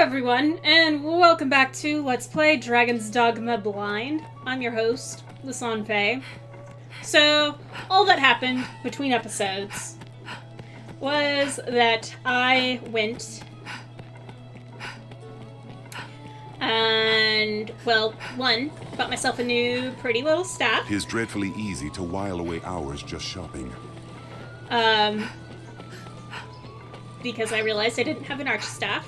everyone, and welcome back to Let's Play Dragon's Dogma Blind. I'm your host, Lisan Fei. So, all that happened between episodes was that I went and, well, one, bought myself a new pretty little staff. Tis dreadfully easy to while away hours just shopping. Because I realized I didn't have an arch staff.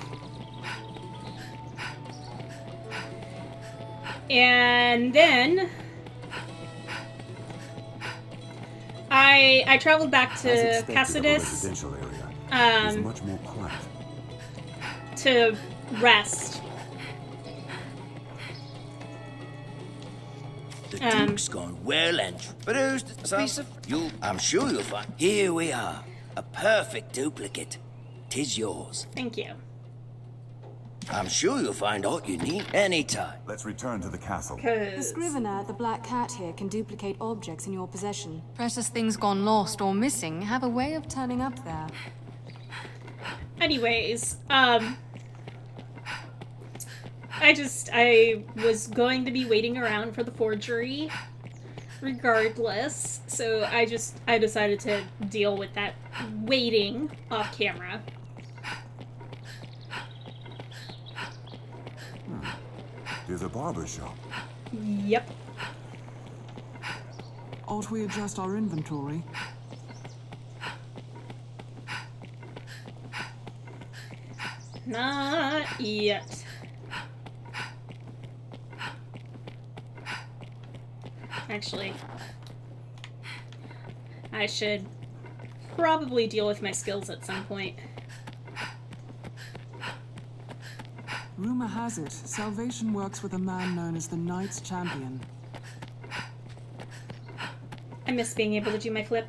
And then I traveled back to Cassidus much more quiet. to rest. The Duke's gone well and produced a piece of you. I'm sure you'll find. Here we are, a perfect duplicate. 'Tis yours. Thank you. I'm sure you'll find all you need anytime. Let's return to the castle. The scrivener, the Black Cat here, can duplicate objects in your possession. Precious things gone lost or missing have a way of turning up there. Anyways, I was going to be waiting around for the forgery regardless, so I decided to deal with that waiting off camera. There's a barber shop. Yep. Ought we adjust our inventory? Not yet. Actually, I should probably deal with my skills at some point. Rumor has it, Salvation works with a man known as the Knight's Champion. I miss being able to do my flip.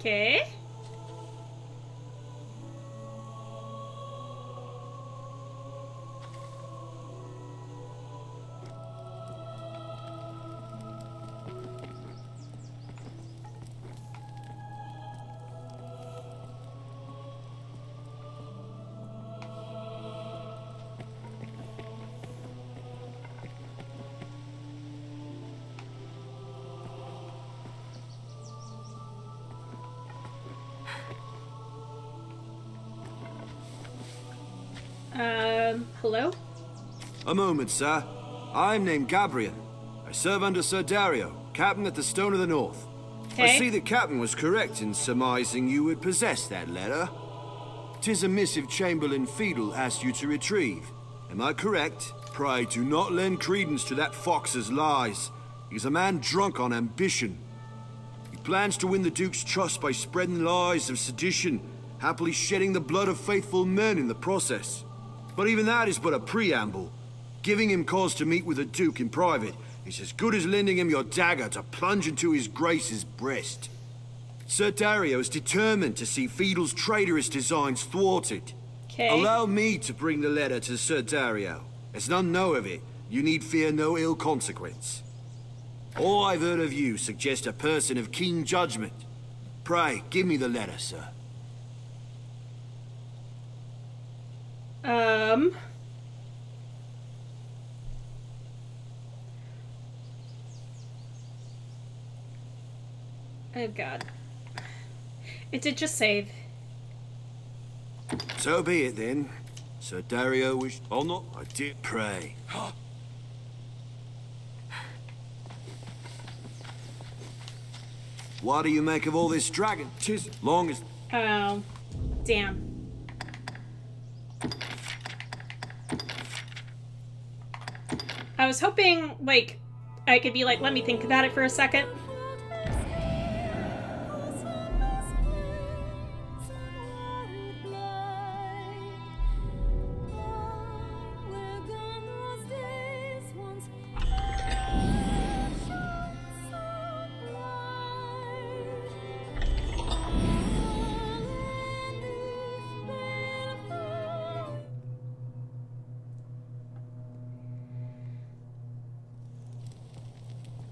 Okay. Hello? A moment, sir. I'm named Gabriel. I serve under Sir Dario, Captain at the Stone of the North. Okay. I see the Captain was correct in surmising you would possess that letter. 'Tis a missive Chamberlain Fiedel asked you to retrieve. Am I correct? Pray, do not lend credence to that fox's lies. He's a man drunk on ambition. He plans to win the Duke's trust by spreading lies of sedition, happily shedding the blood of faithful men in the process. But even that is but a preamble. Giving him cause to meet with the Duke in private is as good as lending him your dagger to plunge into his grace's breast. Sir Dario is determined to see Fiedel's traitorous designs thwarted. Okay. Allow me to bring the letter to Sir Dario. As none know of it, you need fear no ill consequence. All I've heard of you suggests a person of keen judgment. Pray, give me the letter, sir. Oh god. It did just save. So be it then. Sir Dario wished... Oh no, I did pray. What do you make of all this dragon? 'Tis long as... Oh. Damn. I was hoping, like, I could be like, let me think about it for a second.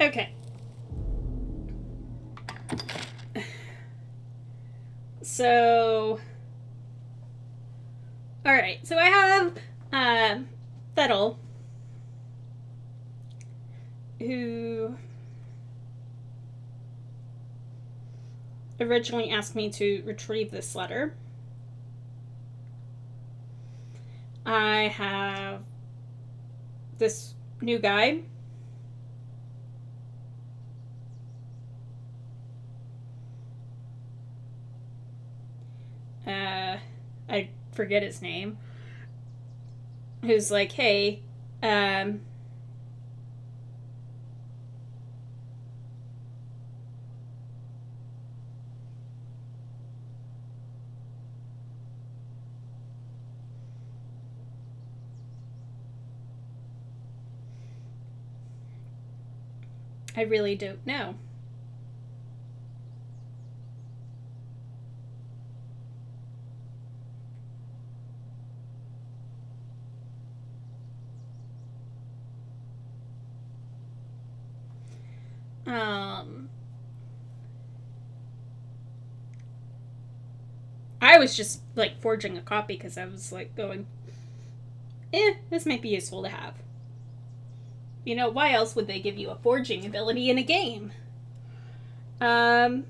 Okay. So... Alright, so I have, Fettle, who originally asked me to retrieve this letter. I have this new guy. I forget his name. Who's like, hey, I really don't know. I was just like forging a copy because I was like going, this might be useful to have. You know, why else would they give you a forging ability in a game? I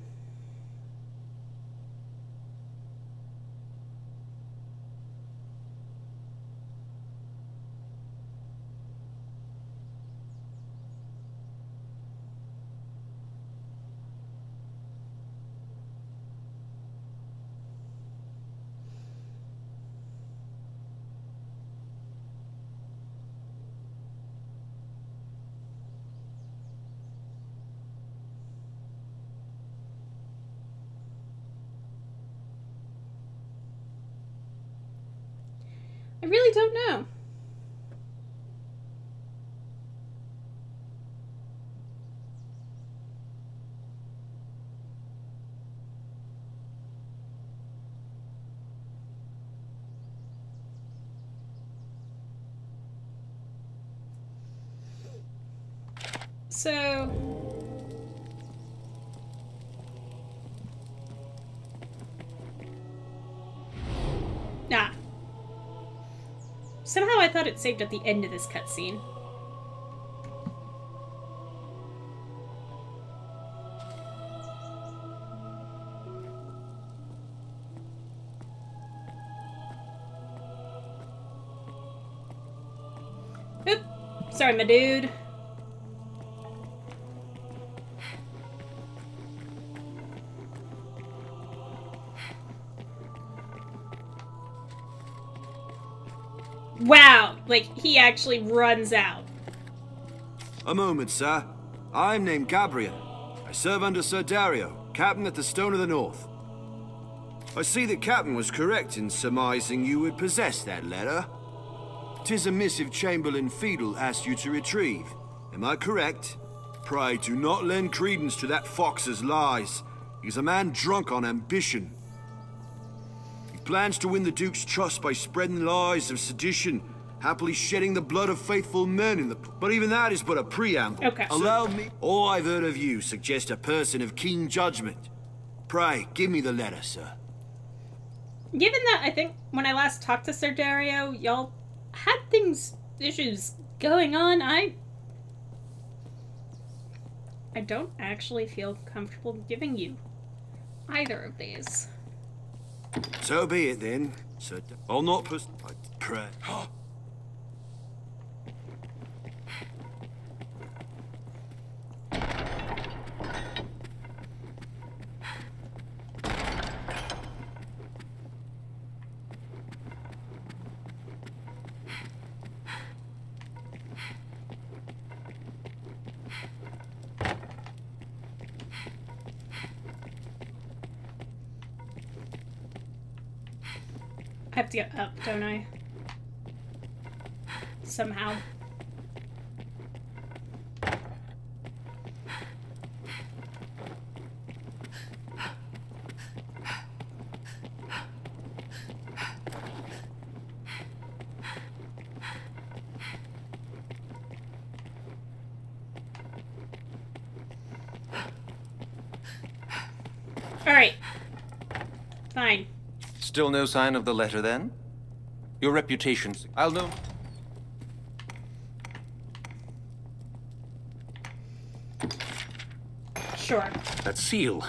really don't know. So... Nah. Somehow I thought it saved at the end of this cutscene. Oop! Sorry, my dude. Wow, like, he actually runs out. A moment, sir. I'm named Gabriel. I serve under Sir Dario, Captain at the Stone of the North. I see that Captain was correct in surmising you would possess that letter. 'Tis a missive Chamberlain Fiedel asked you to retrieve. Am I correct? Pray do not lend credence to that fox's lies. He's a man drunk on ambition. He plans to win the Duke's trust by spreading lies of sedition, happily shedding the blood of faithful men in the... But even that is but a preamble. Okay. Allow me... All I've heard of you suggests a person of keen judgment. Pray, give me the letter, sir. Given that I think when I last talked to Sir Dario, y'all had issues going on, I don't actually feel comfortable giving you either of these. So be it then, sir. I'll not I pray. I have to get up, don't I? Somehow. Alright. Fine. Still no sign of the letter, then? Your reputation... I'll know... Sure. That seal.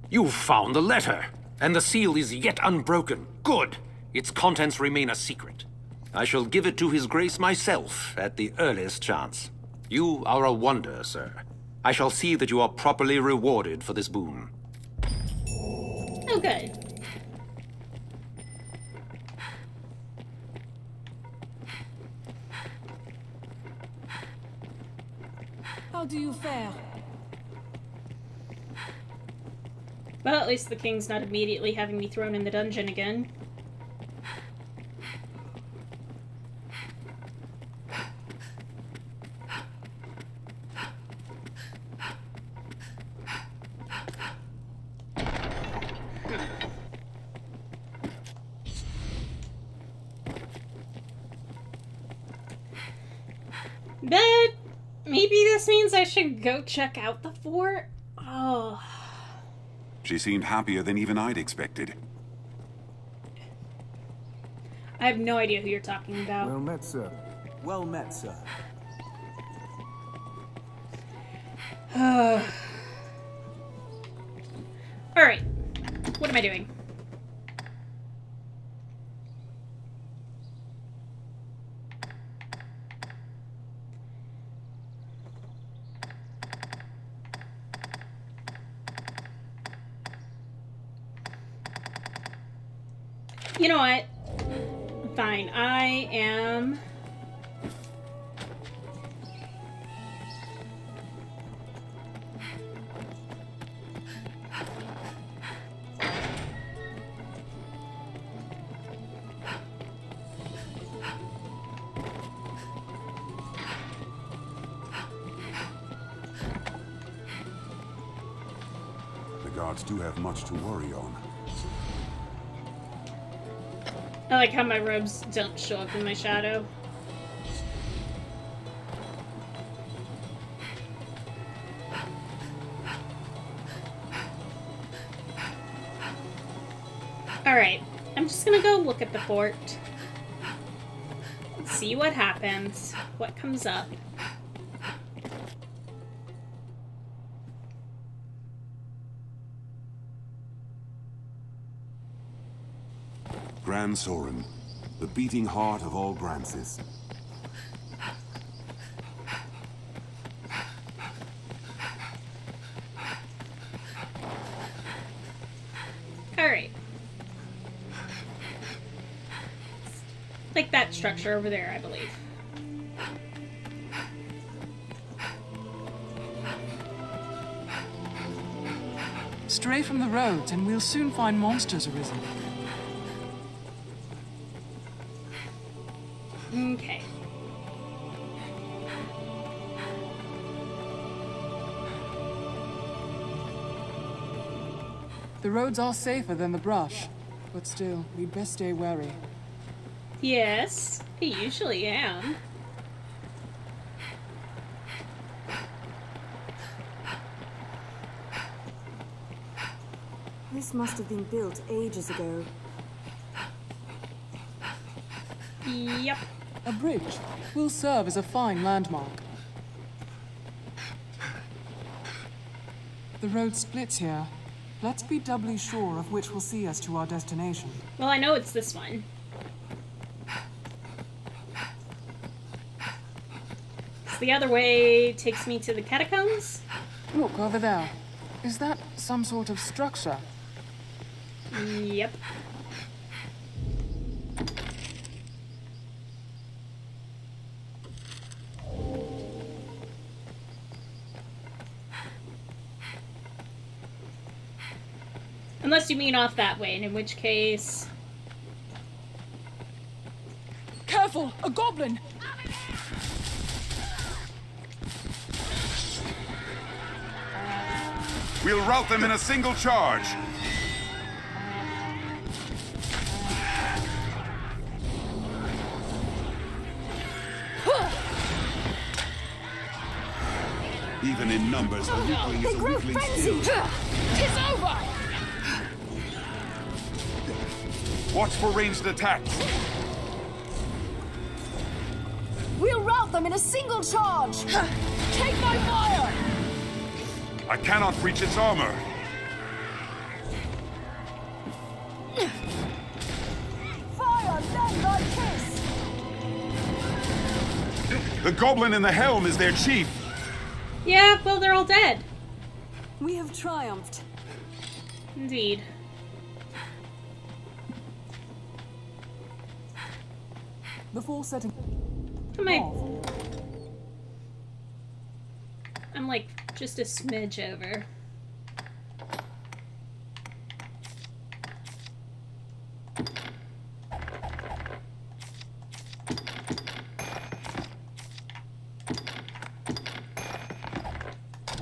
You've found the letter. And the seal is yet unbroken. Good. Its contents remain a secret. I shall give it to His Grace myself at the earliest chance. You are a wonder, sir. I shall see that you are properly rewarded for this boon. Oh, good. How do you fare? Well, at least the king's not immediately having me thrown in the dungeon again. But maybe this means I should go check out the fort? Oh... She seemed happier than even I'd expected. I have no idea who you're talking about. Well met, sir. Well met, sir. Alright. What am I doing? You know what? Fine. I am... The guards do have much to worry on. I like how my robes don't show up in my shadow. Alright, I'm just gonna go look at the fort. See what happens, what comes up. Gran Soren, the beating heart of all Grances. Alright. Like that structure over there, I believe. Stray from the roads, and we'll soon find monsters arisen. Okay. The roads are safer than the brush, but still, we'd best stay wary. Yes, I usually am. This must have been built ages ago. Yep. A bridge will serve as a fine landmark. The road splits here. Let's be doubly sure of which will see us to our destination. Well, I know it's this one. So the other way takes me to the catacombs? Look, over there. Is that some sort of structure? Yep. Unless you mean off that way, and in which case... Careful! A goblin! We'll rout them in a single charge. Even in numbers, the weakling is a weakling still. It's over! Watch for ranged attacks. We'll rout them in a single charge! Take my fire! I cannot breach its armor. Fire, then thy kiss! The goblin in the helm is their chief. Yeah, well, they're all dead. We have triumphed. Indeed. Before setting I'm like just a smidge over.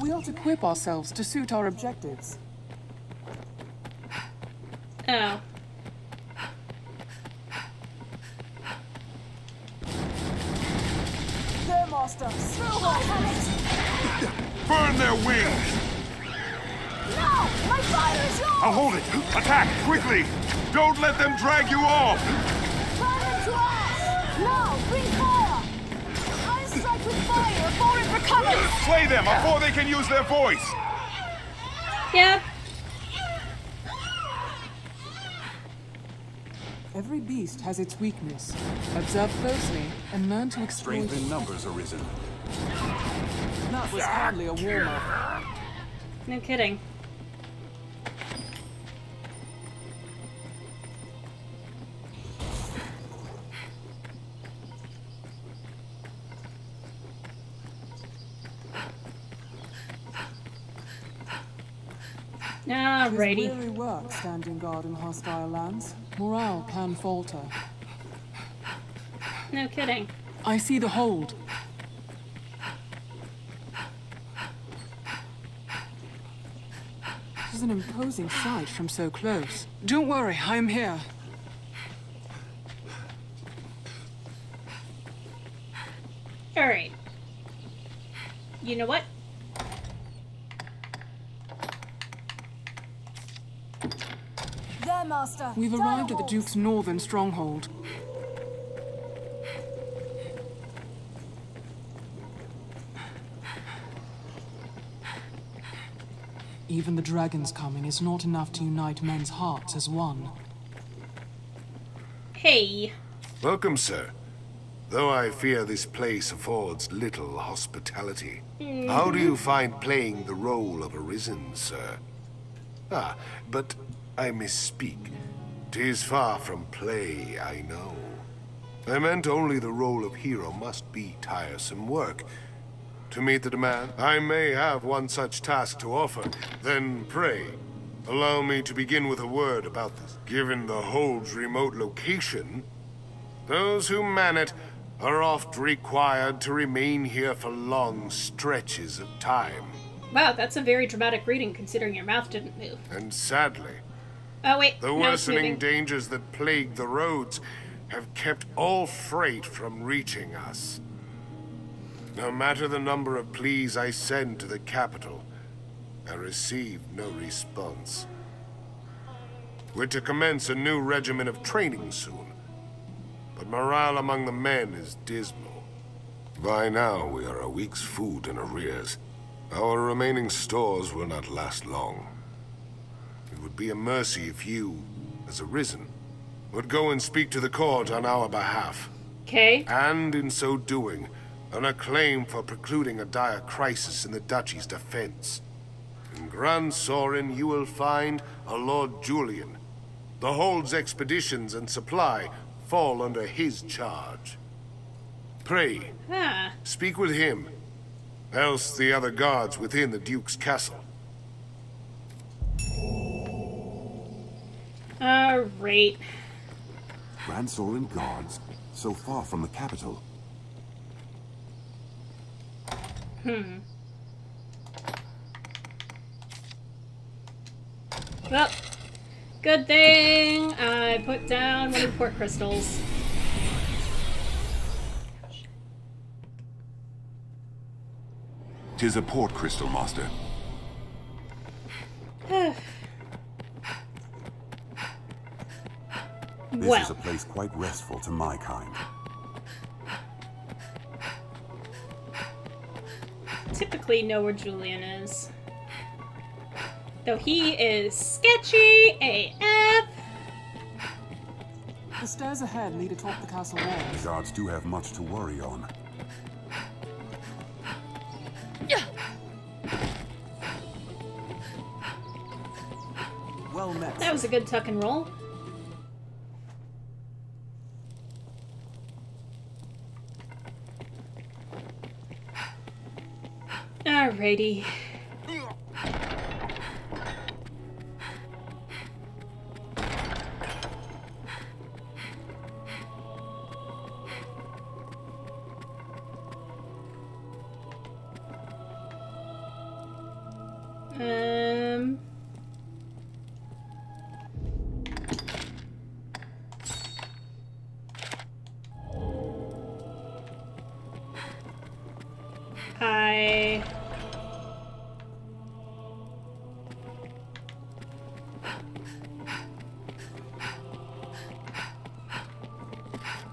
we ought to equip ourselves to suit our objectives. Oh. There, Master! Slow panics! Burn their wings. Now! My fire is yours! I'll hold it. Attack, quickly. Don't let them drag you off. Burn them to ash! Now, bring fire! I strike with fire before it recovers! Slay them before they can use their voice. Yep. Every beast has its weakness. Observe closely and learn to exploit Strength in numbers, Arisen. That was hardly a warm-up. No kidding. Alrighty. It's weary work standing guard in hostile lands. Morale can falter. No kidding. I see the hold. This is an imposing sight from so close. Don't worry, I'm here. Alright. You know what? There, Master! We've arrived at the Duke's northern stronghold. Even the dragon's coming is not enough to unite men's hearts as one. Hey. Welcome, sir. Though I fear this place affords little hospitality. How do you find playing the role of Arisen, sir? Ah, but I misspeak. 'Tis far from play, I know. I meant only the role of hero must be tiresome work. To meet the demand, I may have one such task to offer. Then pray, allow me to begin with a word about this. Given the hold's remote location, those who man it are oft required to remain here for long stretches of time. Wow, that's a very dramatic reading considering your mouth didn't move. And sadly, Oh wait, the no, it's worsening moving. dangers that plague the roads have kept all freight from reaching us. No matter the number of pleas I send to the capital, I receive no response. We're to commence a new regimen of training soon, but morale among the men is dismal. By now, we are a week's food in arrears. Our remaining stores will not last long. It would be a mercy if you, as Arisen, would go and speak to the court on our behalf. Okay. And in so doing, earn a claim for precluding a dire crisis in the duchy's defense. In Grand Sorin, you will find a Lord Julian. The Hold's expeditions and supply fall under his charge. Pray, speak with him, else the other guards within the Duke's castle. Alright. Grand Sorin guards, so far from the capital. Well, good thing I put down one of the port crystals. 'Tis a port crystal, Master. This is a place quite restful to my kind. Typically know where Julian is. Though he is sketchy AF. The stairs ahead lead atop the castle walls. The guards do have much to worry on. Well met. That was a good tuck and roll. Alrighty. I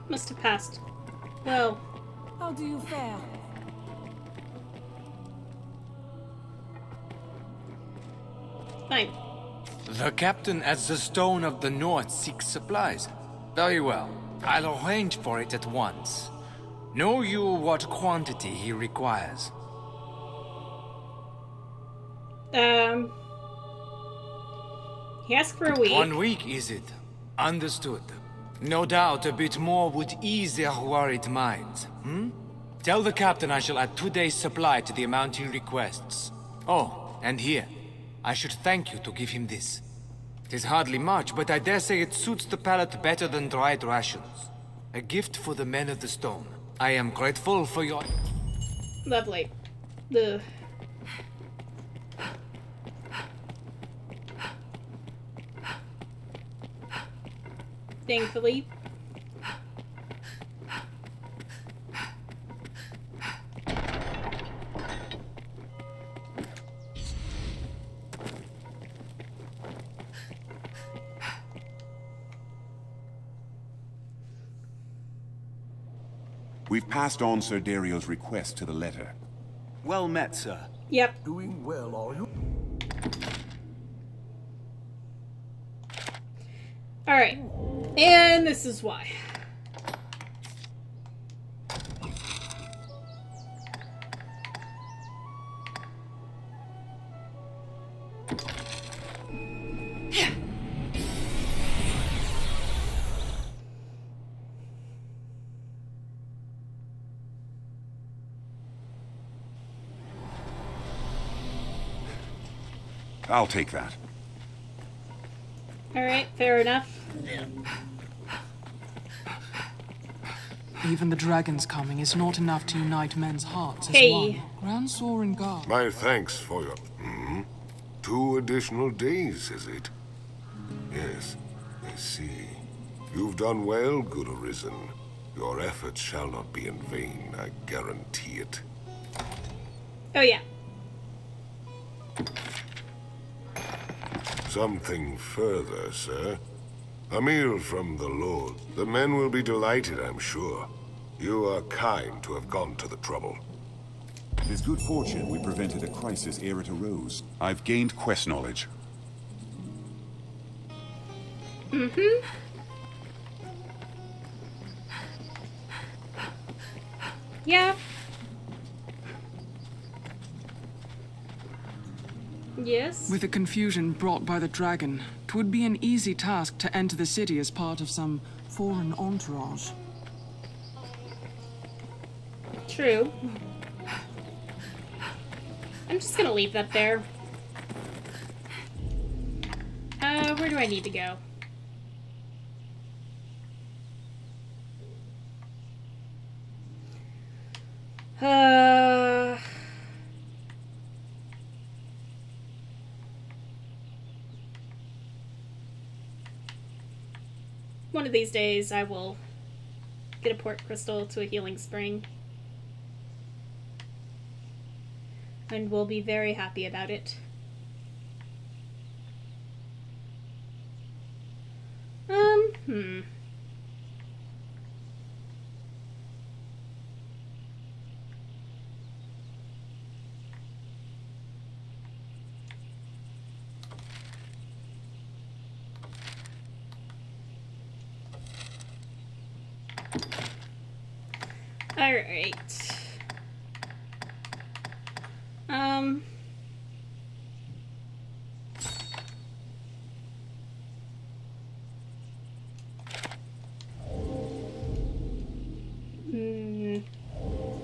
must have passed. Well, How do you fare? fine. The captain at the Stone of the North seeks supplies. Very well. I'll arrange for it at once. Know you what quantity he requires? He asked for a week. 1 week, is it? Understood. No doubt a bit more would ease their worried minds, Tell the captain I shall add 2 days' supply to the amount he requests. Oh, and here. I should thank you to give him this. 'Tis hardly much, but I dare say it suits the palate better than dried rations. A gift for the men of the stone. I am grateful for your... Lovely. Ugh. Thankfully. We've passed on Sir Dario's request to the letter. Well met, sir. Yep. Doing well, are you? Alright. And this is why. I'll take that. Alright, fair enough. Even the dragon's coming is not enough to unite men's hearts as Hey. one. Grand Soren Guard. My thanks for your... 2 additional days, is it? Yes, I see. You've done well, good Arisen. Your efforts shall not be in vain, I guarantee it. Oh yeah. Something further, sir. A meal from the Lord. The men will be delighted, I'm sure. You are kind to have gone to the trouble. It is good fortune we prevented a crisis ere it arose. I've gained quest knowledge. Mm-hmm. Yeah. Yes. With the confusion brought by the dragon, 'twould be an easy task to enter the city as part of some foreign entourage. True. I'm just gonna leave that there. Where do I need to go? One of these days I will get a port crystal to a healing spring. And we'll be very happy about it. Alright.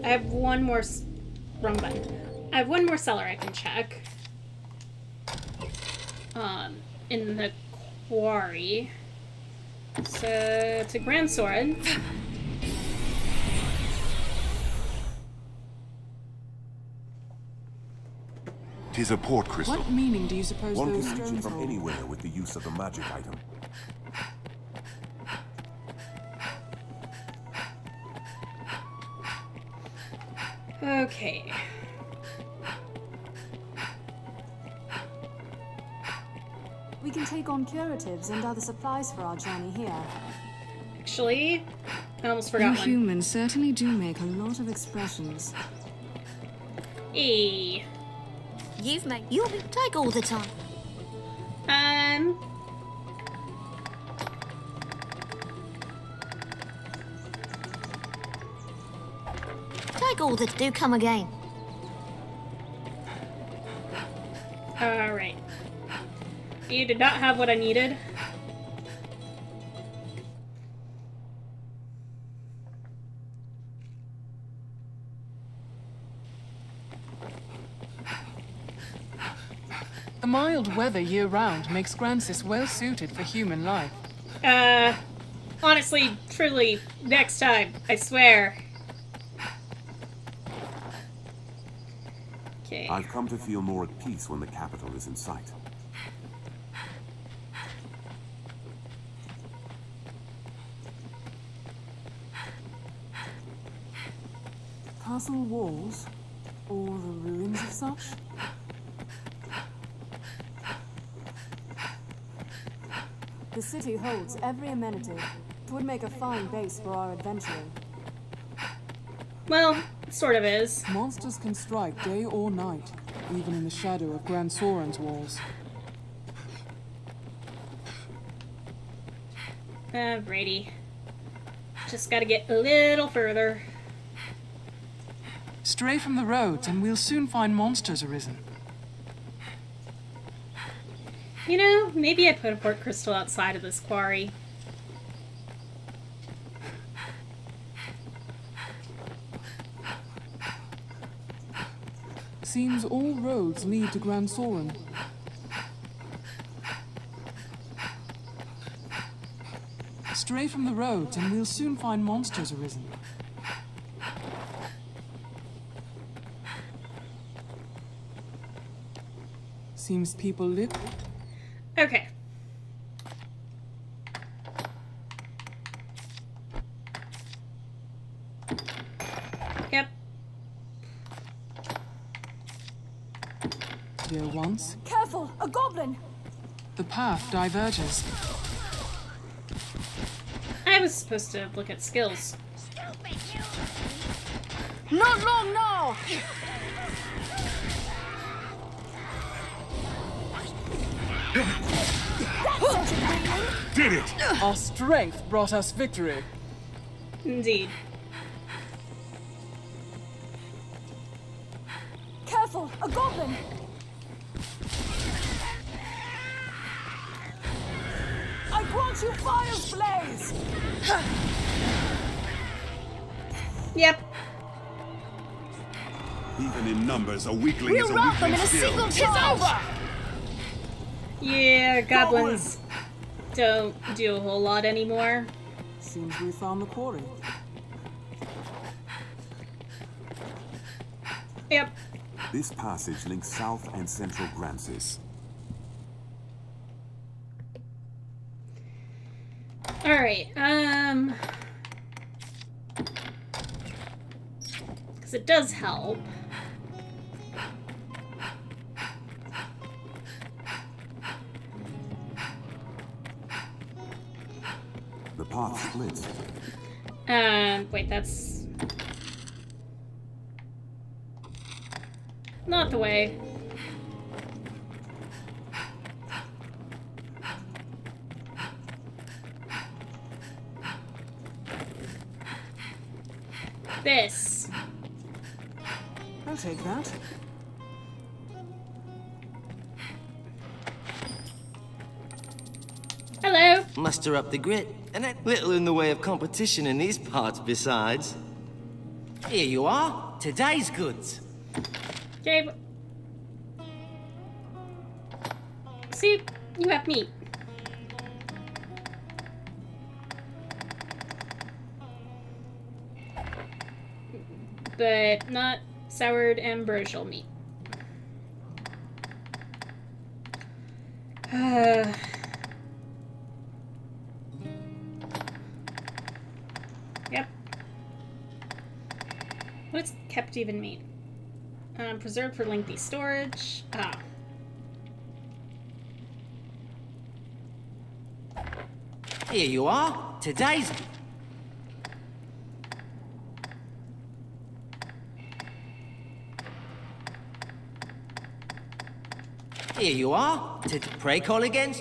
I have one more... Wrong button. I have one more cellar I can check. In the quarry. So, to Grand Sword. 'Tis a port crystal. What meaning do you suppose One those can reach it stones from hold? anywhere with the use of a magic item. Okay. We can take on curatives and other supplies for our journey here. Actually, I almost You forgot one. humans certainly do make a lot of expressions. E. You've made... You take all the time. Take all the... Do come again. Alright. You did not have what I needed. The mild weather year-round makes Grancis well-suited for human life. Honestly, truly, next time, I swear. Okay. I've come to feel more at peace when the capital is in sight. Castle walls? Or the ruins of such? The city holds every amenity. It would make a fine base for our adventuring. Well, it sort of is. Monsters can strike day or night, even in the shadow of Grand Soren's walls. Alrighty. Just gotta get a little further. Stray from the roads and we'll soon find monsters arisen. You know, maybe I put a port crystal outside of this quarry. Seems all roads lead to Grand Soren. Stray from the roads and we'll soon find monsters arisen. Seems people live... Okay. Yep. Here once, Careful! A goblin! the path diverges. I was supposed to look at skills. Not long now! Did it! Our strength brought us victory. Indeed. Careful! A goblin! I grant you fire's blaze! Yep. Even in numbers, a weakling We'll is a rout them weakling in a still. single charge! Yeah, goblins don't do a whole lot anymore. Seems we found the quarry. Yep. This passage links south and central Grancis. Alright, because it does help. path splits. Wait, that's... not the way. This. I'll take that. Hello. Muster up the grit, and that little in the way of competition in these parts besides. Here you are, today's goods. Okay. See, you have meat. But not soured ambrosial meat. Yep. What's kept even meat? Preserved for lengthy storage. Ah. Here you are, today's... Here you are. Pray call again?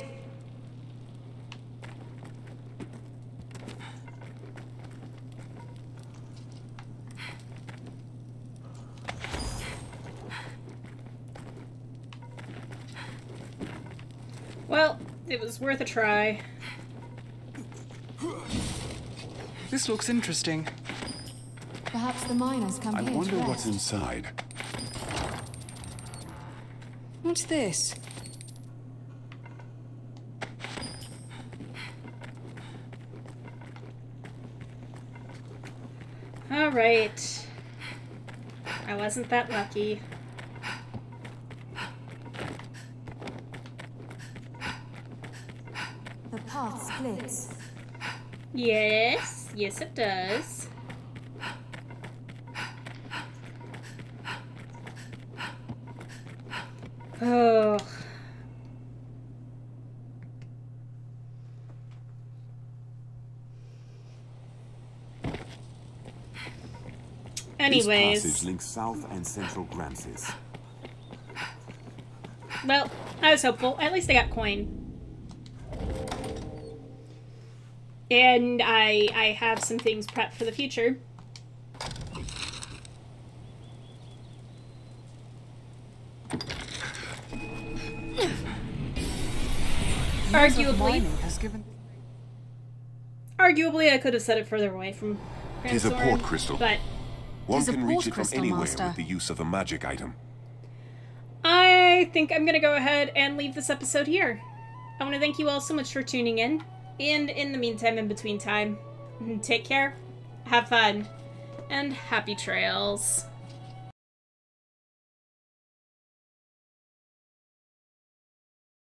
Well, it was worth a try. This looks interesting. Perhaps the miners come I here wonder to what's rest. inside. What's this? All right. I wasn't that lucky. The path splits. Yes. Yes, it does. Oh. Anyways. This passage links South and Central Grances. Well, I was hopeful. At least I got coin. And I have some things prepped for the future. Arguably, I could have set it further away from It is a Grand port Sword, crystal. but One Tis a can port reach it from crystal, anywhere Master. with the use of a magic item. I think I'm gonna go ahead and leave this episode here. I want to thank you all so much for tuning in, and in the meantime, in between time, take care, have fun, and happy trails.